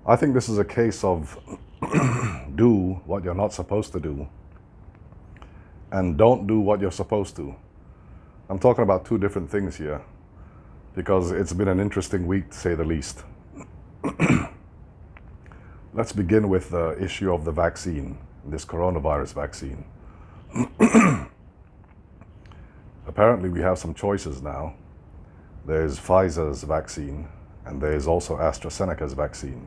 I think this is a case of do what you're not supposed to do and don't do what you're supposed to. I'm talking about two different things here because it's been an interesting week, to say the least. Let's begin with the issue of the vaccine, this coronavirus vaccine. Apparently we have some choices now. There's Pfizer's vaccine and there's also AstraZeneca's vaccine.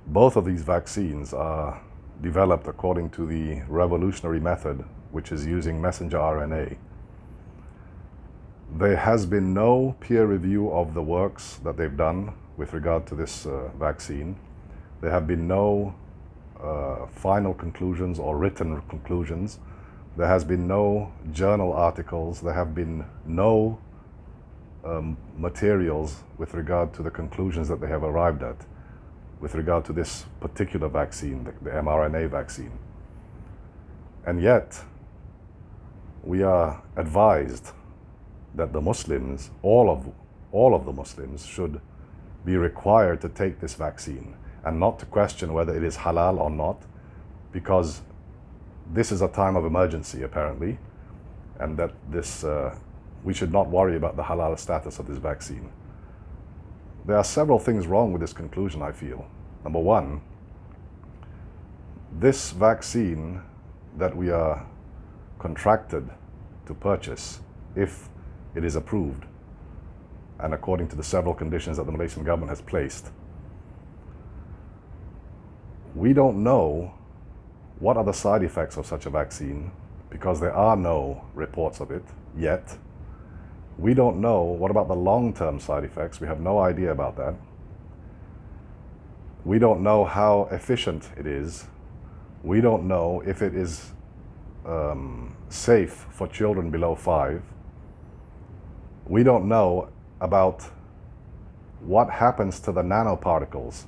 Both of these vaccines are developed according to the revolutionary method, which is using messenger RNA. There has been no peer review of the works that they've done with regard to this vaccine. There have been no final conclusions or written conclusions. There has been no journal articles. There have been no materials with regard to the conclusions that they have arrived at with regard to this particular vaccine, the mRNA vaccine. And yet, we are advised that the Muslims, all of the Muslims, should be required to take this vaccine and not to question whether it is halal or not, because this is a time of emergency, apparently, and that we should not worry about the halal status of this vaccine. There are several things wrong with this conclusion, I feel. Number one, this vaccine that we are contracted to purchase, if it is approved, and according to the several conditions that the Malaysian government has placed, we don't know what are the side effects of such a vaccine because there are no reports of it yet. We don't know what about the long-term side effects. We have no idea about that. We don't know how efficient it is. We don't know if it is safe for children below 5. We don't know about what happens to the nanoparticles,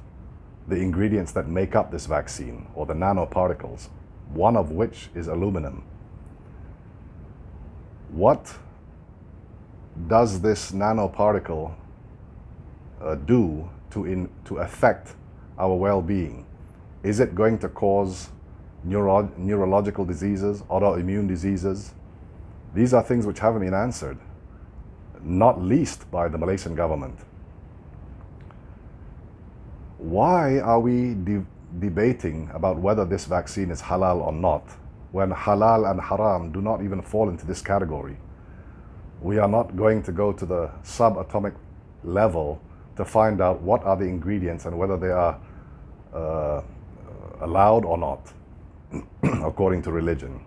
the ingredients that make up this vaccine, or the nanoparticles, one of which is aluminum. What does this nanoparticle do to affect our well-being? Is it going to cause neurological diseases, autoimmune diseases? These are things which haven't been answered, not least by the Malaysian government. Why are we debating about whether this vaccine is halal or not, when halal and haram do not even fall into this category? We are not going to go to the subatomic level to find out what are the ingredients and whether they are allowed or not, according to religion.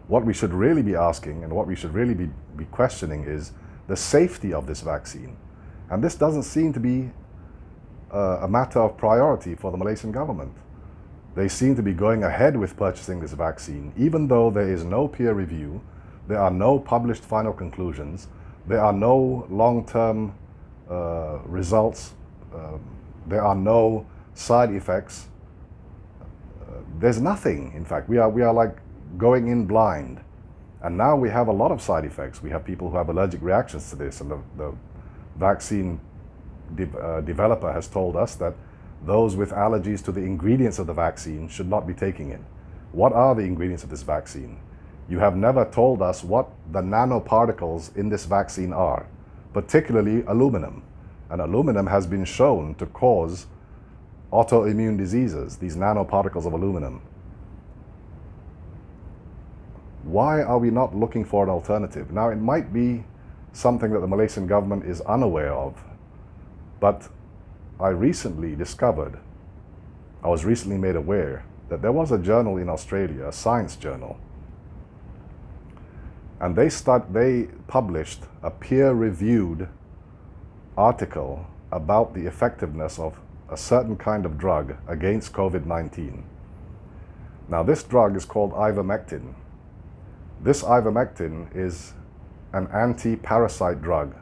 What we should really be asking and what we should really be questioning is the safety of this vaccine. And this doesn't seem to be a matter of priority for the Malaysian government. They seem to be going ahead with purchasing this vaccine, even though there is no peer review, there are no published final conclusions, there are no long-term results, there are no side effects. There's nothing, in fact. We are like going in blind. And now we have a lot of side effects. We have people who have allergic reactions to this, and the vaccine developer has told us that those with allergies to the ingredients of the vaccine should not be taking it. What are the ingredients of this vaccine? You have never told us what the nanoparticles in this vaccine are, particularly aluminum. And aluminum has been shown to cause autoimmune diseases, these nanoparticles of aluminum. Why are we not looking for an alternative? Now, it might be something that the Malaysian government is unaware of, but I was recently made aware that there was a journal in Australia, a science journal, and they published a peer-reviewed article about the effectiveness of a certain kind of drug against COVID-19. Now, this drug is called Ivermectin. This Ivermectin is an anti-parasite drug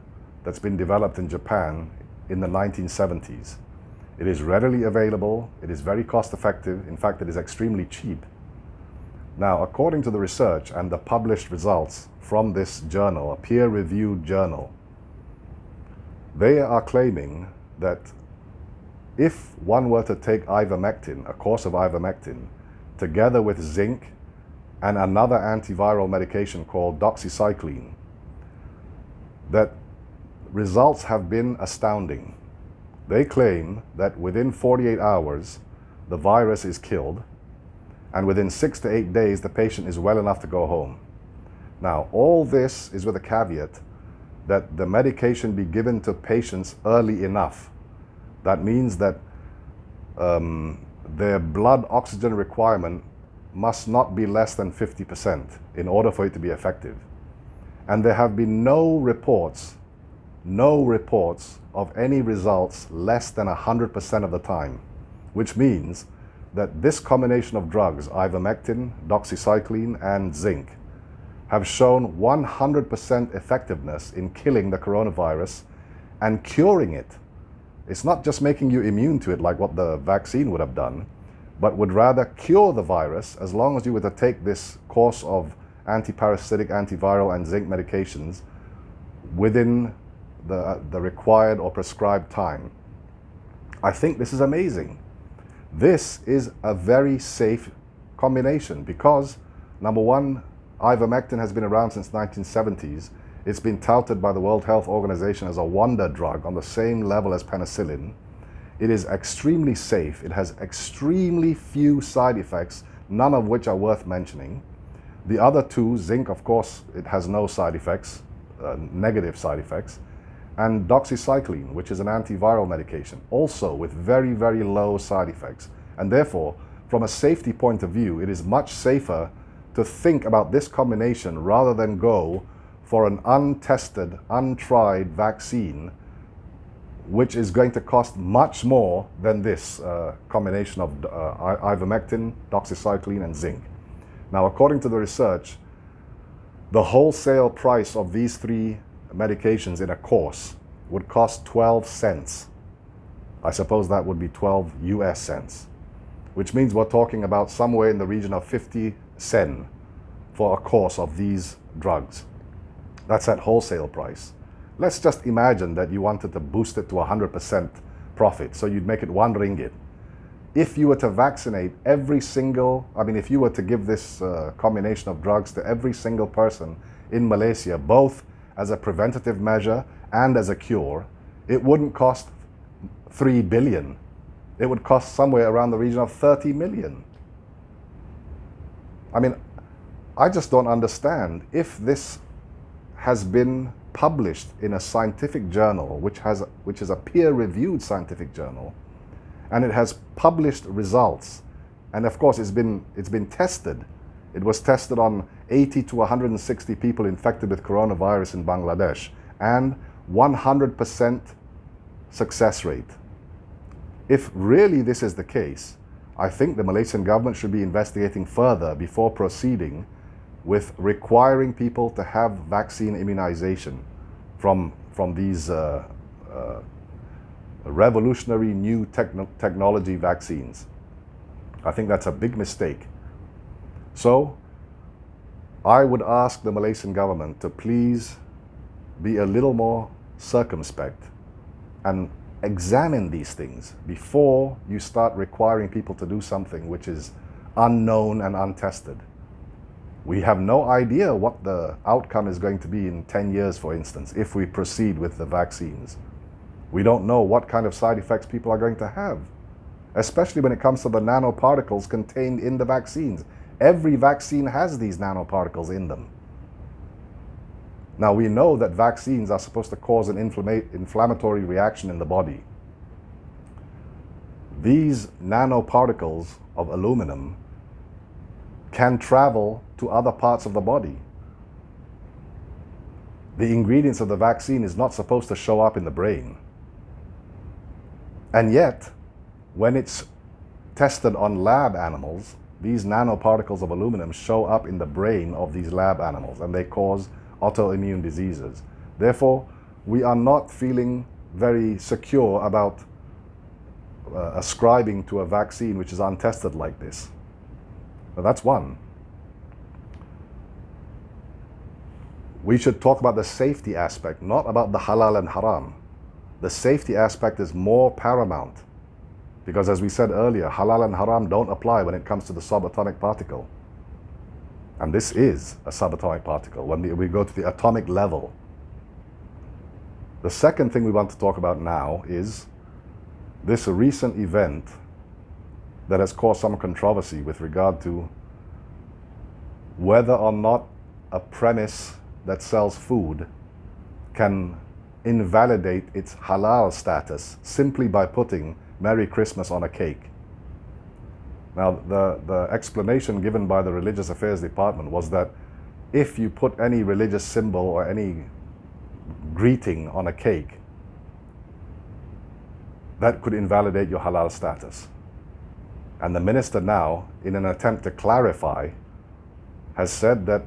that's been developed in Japan in the 1970s. It is readily available, it is very cost-effective, in fact it is extremely cheap. Now, according to the research and the published results from this journal, a peer-reviewed journal, they are claiming that if one were to take ivermectin, a course of ivermectin, together with zinc and another antiviral medication called doxycycline, that results have been astounding. They claim that within 48 hours, the virus is killed, and within 6 to 8 days, the patient is well enough to go home. Now, all this is with a caveat that the medication be given to patients early enough. That means that their blood oxygen requirement must not be less than 50% in order for it to be effective. And there have been no reports of any results less than 100% of the time, which means that this combination of drugs, ivermectin, doxycycline, and zinc, have shown 100% effectiveness in killing the coronavirus and curing it. It's not just making you immune to it like what the vaccine would have done, but would rather cure the virus as long as you were to take this course of antiparasitic, antiviral, and zinc medications within the required or prescribed time. I think this is amazing. This is a very safe combination because, number one, ivermectin has been around since 1970s. It's been touted by the World Health Organization as a wonder drug on the same level as penicillin. It is extremely safe. It has extremely few side effects, none of which are worth mentioning. The other two, zinc, of course, it has no side effects, negative side effects, and doxycycline, which is an antiviral medication, also with very, very low side effects. And therefore, from a safety point of view, it is much safer to think about this combination rather than go for an untested, untried vaccine, which is going to cost much more than this combination of ivermectin, doxycycline, and zinc. Now, according to the research, the wholesale price of these three medications in a course would cost 12 cents. I suppose that would be 12 US cents, which means we're talking about somewhere in the region of 50 sen for a course of these drugs. That's at wholesale price. Let's just imagine that you wanted to boost it to 100% profit, so you'd make it 1 ringgit. If you were to vaccinate if you were to give this combination of drugs to every single person in Malaysia, both as a preventative measure and as a cure, it wouldn't cost 3 billion. It would cost somewhere around the region of 30 million. I mean, I just don't understand. If this has been published in a scientific journal, which is a peer-reviewed scientific journal, and it has published results, and of course it's been tested. It was tested on 80 to 160 people infected with coronavirus in Bangladesh, and 100% success rate. If really this is the case, I think the Malaysian government should be investigating further before proceeding with requiring people to have vaccine immunization from these revolutionary new technology vaccines. I think that's a big mistake. So I would ask the Malaysian government to please be a little more circumspect and examine these things before you start requiring people to do something which is unknown and untested. We have no idea what the outcome is going to be in 10 years, for instance, if we proceed with the vaccines. We don't know what kind of side effects people are going to have, especially when it comes to the nanoparticles contained in the vaccines. Every vaccine has these nanoparticles in them. Now, we know that vaccines are supposed to cause an inflammatory reaction in the body. These nanoparticles of aluminum can travel to other parts of the body. The ingredients of the vaccine is not supposed to show up in the brain. And yet, when it's tested on lab animals, these nanoparticles of aluminum show up in the brain of these lab animals, and they cause autoimmune diseases. Therefore, we are not feeling very secure about ascribing to a vaccine which is untested like this. Now, that's one. We should talk about the safety aspect, not about the halal and haram. The safety aspect is more paramount. Because as we said earlier, halal and haram don't apply when it comes to the subatomic particle. And this is a subatomic particle when we go to the atomic level. The second thing we want to talk about now is this recent event that has caused some controversy with regard to whether or not a premise that sells food can invalidate its halal status simply by putting Merry Christmas on a cake. Now, the explanation given by the Religious Affairs Department was that if you put any religious symbol or any greeting on a cake, that could invalidate your halal status. And the minister now, in an attempt to clarify, has said that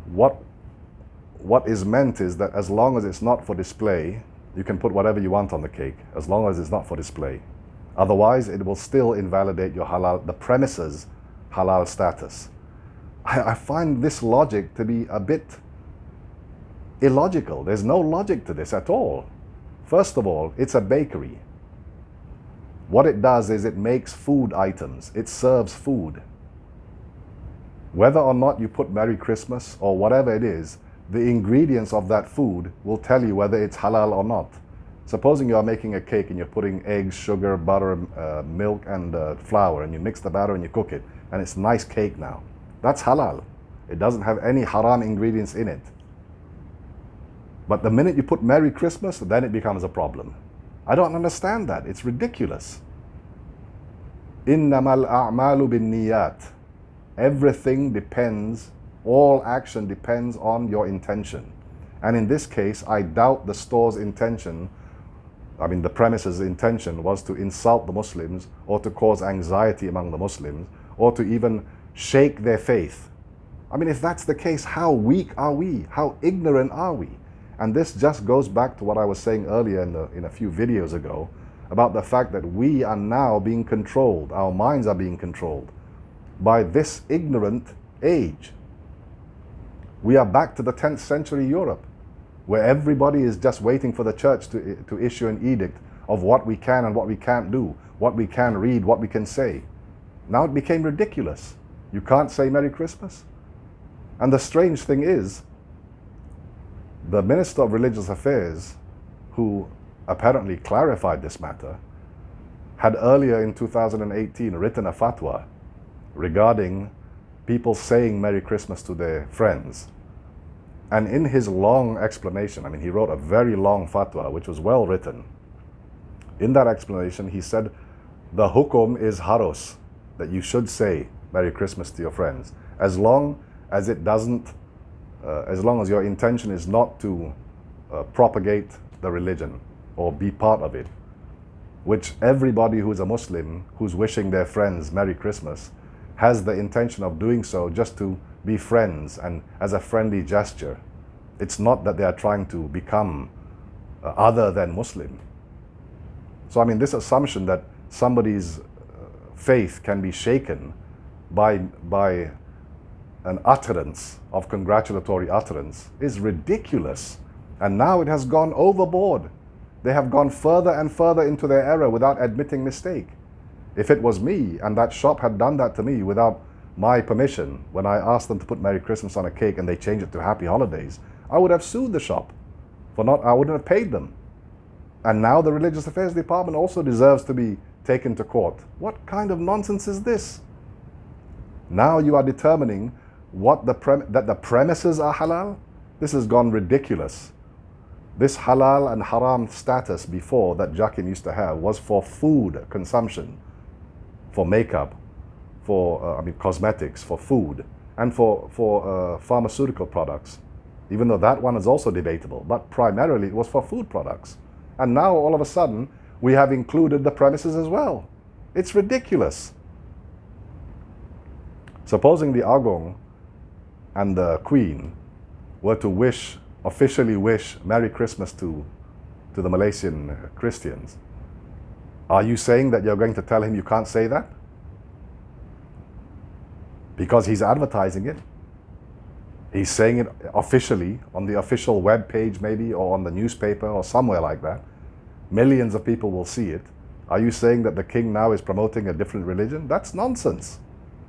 what is meant is that as long as it's not for display, you can put whatever you want on the cake, as long as it's not for display. Otherwise, it will still invalidate your halal, the premises halal status. I find this logic to be a bit illogical. There's no logic to this at all. First of all, it's a bakery. What it does is it makes food items. It serves food. Whether or not you put Merry Christmas or whatever it is, the ingredients of that food will tell you whether it's halal or not. Supposing you are making a cake and you're putting eggs, sugar, butter, milk and flour, and you mix the batter and you cook it, and it's nice cake now. That's halal. It doesn't have any haram ingredients in it. But the minute you put Merry Christmas, then it becomes a problem. I don't understand that. It's ridiculous. إِنَّمَا الْأَعْمَالُ بِالنِّيَّاتِ. Everything depends, all action depends on your intention. And in this case, I doubt the store's intention, the premises' intention was to insult the Muslims or to cause anxiety among the Muslims or to even shake their faith. If that's the case, how weak are we? How ignorant are we? And this just goes back to what I was saying earlier in a few videos ago about the fact that we are now being controlled, our minds are being controlled by this ignorant age. We are back to the 10th century Europe, where everybody is just waiting for the church to issue an edict of what we can and what we can't do, what we can read, what we can say. Now it became ridiculous. You can't say Merry Christmas. And the strange thing is, the Minister of Religious Affairs, who apparently clarified this matter, had earlier in 2018 written a fatwa regarding people saying Merry Christmas to their friends. And in his long explanation, he wrote a very long fatwa, which was well written. In that explanation, he said, the hukum is haros, that you should say Merry Christmas to your friends, as long as it doesn't, as long as your intention is not to propagate the religion or be part of it, which everybody who's a Muslim, who's wishing their friends Merry Christmas, has the intention of doing so just to be friends and as a friendly gesture. It's not that they are trying to become other than Muslim. So this assumption that somebody's faith can be shaken by an utterance of congratulatory utterance is ridiculous. And now it has gone overboard. They have gone further and further into their error without admitting mistake. If it was me and that shop had done that to me without my permission, when I asked them to put Merry Christmas on a cake and they changed it to Happy Holidays, I would have sued the shop I wouldn't have paid them. And now the Religious Affairs Department also deserves to be taken to court. What kind of nonsense is this? Now you are determining that the premises are halal? This has gone ridiculous. This halal and haram status before that Jakin used to have was for food consumption, for makeup, for cosmetics, for food, and for pharmaceutical products. Even though that one is also debatable, but primarily it was for food products. And now all of a sudden we have included the premises as well. It's ridiculous. Supposing the Agong and the Queen were to officially wish Merry Christmas to the Malaysian Christians, are you saying that you're going to tell him you can't say that? Because he's advertising it. He's saying it officially on the official web page maybe, or on the newspaper or somewhere like that. Millions of people will see it. Are you saying that the king now is promoting a different religion? That's nonsense.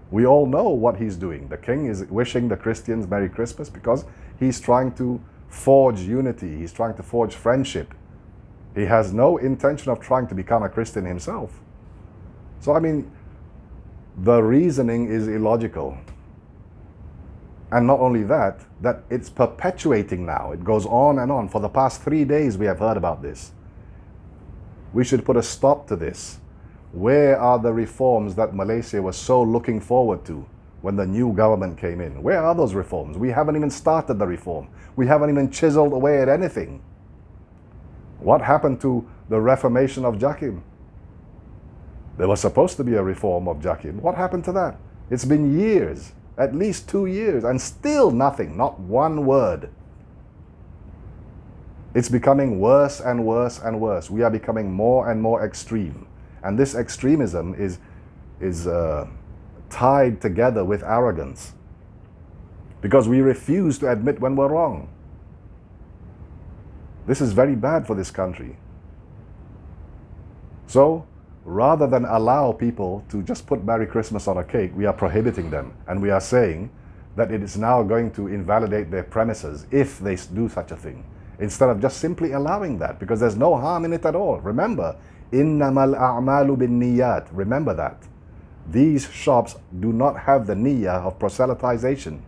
We all know what he's doing. The king is wishing the Christians Merry Christmas because he's trying to forge unity. He's trying to forge friendship. He has no intention of trying to become a Christian himself. So, I mean, the reasoning is illogical. And not only that, that it's perpetuating now. It goes on and on. For the past 3 days, we have heard about this. We should put a stop to this. Where are the reforms that Malaysia was so looking forward to when the new government came in? Where are those reforms? We haven't even started the reform. We haven't even chiseled away at anything. What happened to the reformation of Jakim? There was supposed to be a reform of Jakim. What happened to that? It's been years, at least 2 years, and still nothing, not one word. It's becoming worse and worse and worse. We are becoming more and more extreme. And this extremism is tied together with arrogance. Because we refuse to admit when we're wrong. This is very bad for this country. So, rather than allow people to just put Merry Christmas on a cake, we are prohibiting them. And we are saying that it is now going to invalidate their premises if they do such a thing. Instead of just simply allowing that, because there's no harm in it at all. Remember, إِنَّمَا الْأَعْمَالُ بِالنِّيَّاتِ. Remember that. These shops do not have the niyyah of proselytization.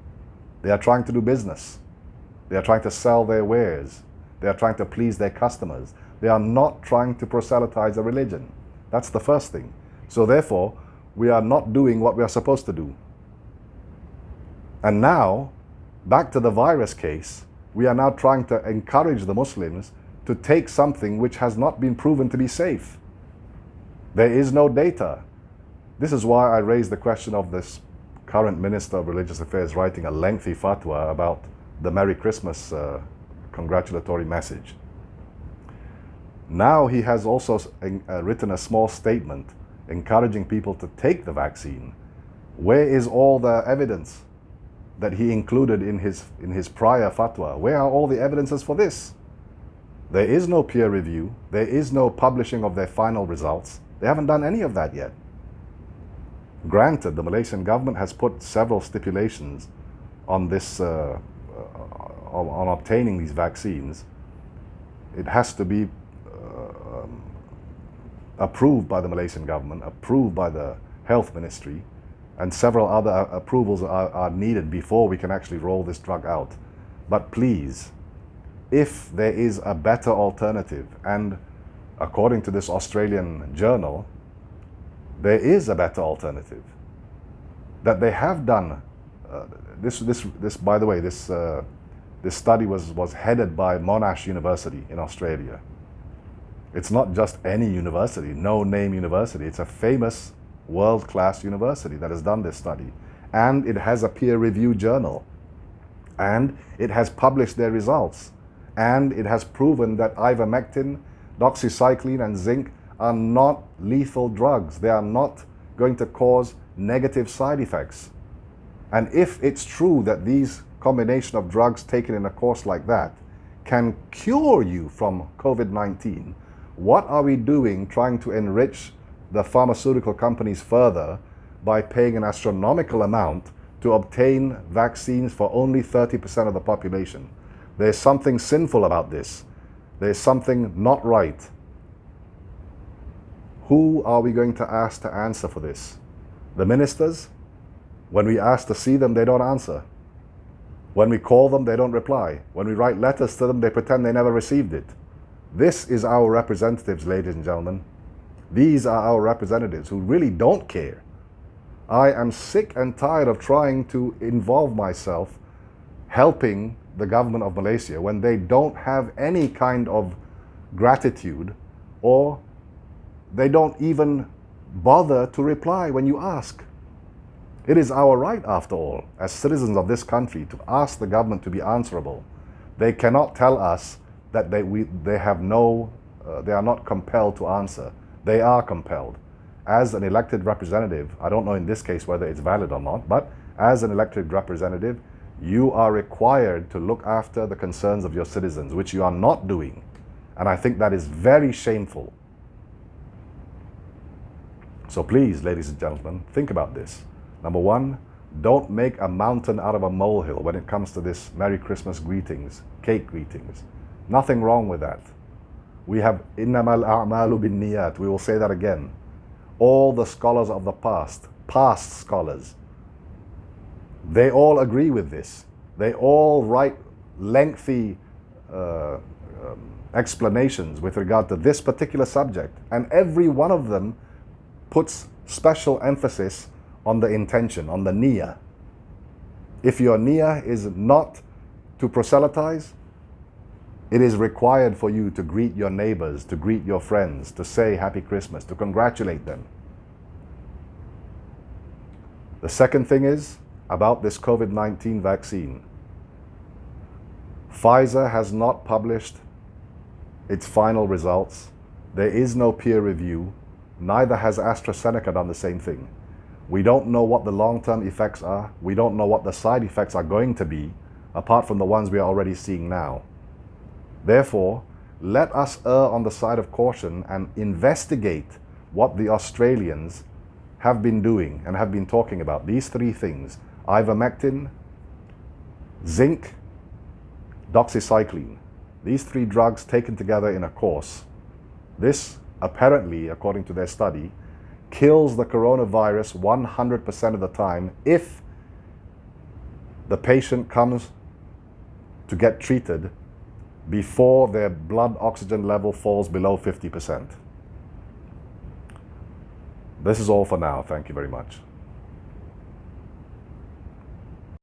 They are trying to do business. They are trying to sell their wares. They are trying to please their customers. They are not trying to proselytize a religion. That's the first thing. So therefore, we are not doing what we are supposed to do. And now, back to the virus case, we are now trying to encourage the Muslims to take something which has not been proven to be safe. There is no data. This is why I raised the question of this current Minister of Religious Affairs writing a lengthy fatwa about the Merry Christmas congratulatory message. Now he has also written a small statement encouraging people to take the vaccine. Where is all the evidence that he included in his prior fatwa? Where are all the evidences for this? There is no peer review. There is no publishing of their final results. They haven't done any of that yet. Granted, the Malaysian government has put several stipulations on this, on obtaining these vaccines. It has to be approved by the Malaysian government, approved by the health ministry, and several other approvals are needed before we can actually roll this drug out. But please, if there is a better alternative, and according to this Australian journal, there is a better alternative, that they have done. By the way, this study was headed by Monash University in Australia. It's not just any university, no-name university. It's a famous world-class university that has done this study. And it has a peer-reviewed journal. And it has published their results. And it has proven that ivermectin, doxycycline, and zinc are not lethal drugs. They are not going to cause negative side effects. And if it's true that these combination of drugs taken in a course like that can cure you from COVID-19, what are we doing trying to enrich the pharmaceutical companies further by paying an astronomical amount to obtain vaccines for only 30% of the population? There's something sinful about this. There's something not right. Who are we going to ask to answer for this? The ministers? When we ask to see them, they don't answer. When we call them, they don't reply. When we write letters to them, they pretend they never received it. This is our representatives, ladies and gentlemen. These are our representatives who really don't care. I am sick and tired of trying to involve myself helping the government of Malaysia when they don't have any kind of gratitude, or they don't even bother to reply when you ask. It is our right, after all, as citizens of this country, to ask the government to be answerable. They cannot tell us that they are not compelled to answer. They are compelled. As an elected representative, I don't know in this case whether it's valid or not, but as an elected representative, you are required to look after the concerns of your citizens, which you are not doing. And I think that is very shameful. So please, ladies and gentlemen, think about this. Number one, don't make a mountain out of a molehill when it comes to this Merry Christmas greetings, cake greetings. Nothing wrong with that. We have innamal a'malu bin niyat. We will say that again. All the scholars of the past scholars, they all agree with this. They all write lengthy explanations with regard to this particular subject. And every one of them puts special emphasis on the intention, on the niyyah. If your niyyah is not to proselytize, it is required for you to greet your neighbors, to greet your friends, to say Happy Christmas, to congratulate them. The second thing is about this COVID-19 vaccine. Pfizer has not published its final results. There is no peer review. Neither has AstraZeneca done the same thing. We don't know what the long-term effects are. We don't know what the side effects are going to be, apart from the ones we are already seeing now. Therefore, let us err on the side of caution and investigate what the Australians have been doing and have been talking about. These three things: ivermectin, zinc, doxycycline. These three drugs taken together in a course. This, apparently, according to their study, kills the coronavirus 100% of the time if the patient comes to get treated before their blood oxygen level falls below 50%. This is all for now. Thank you very much.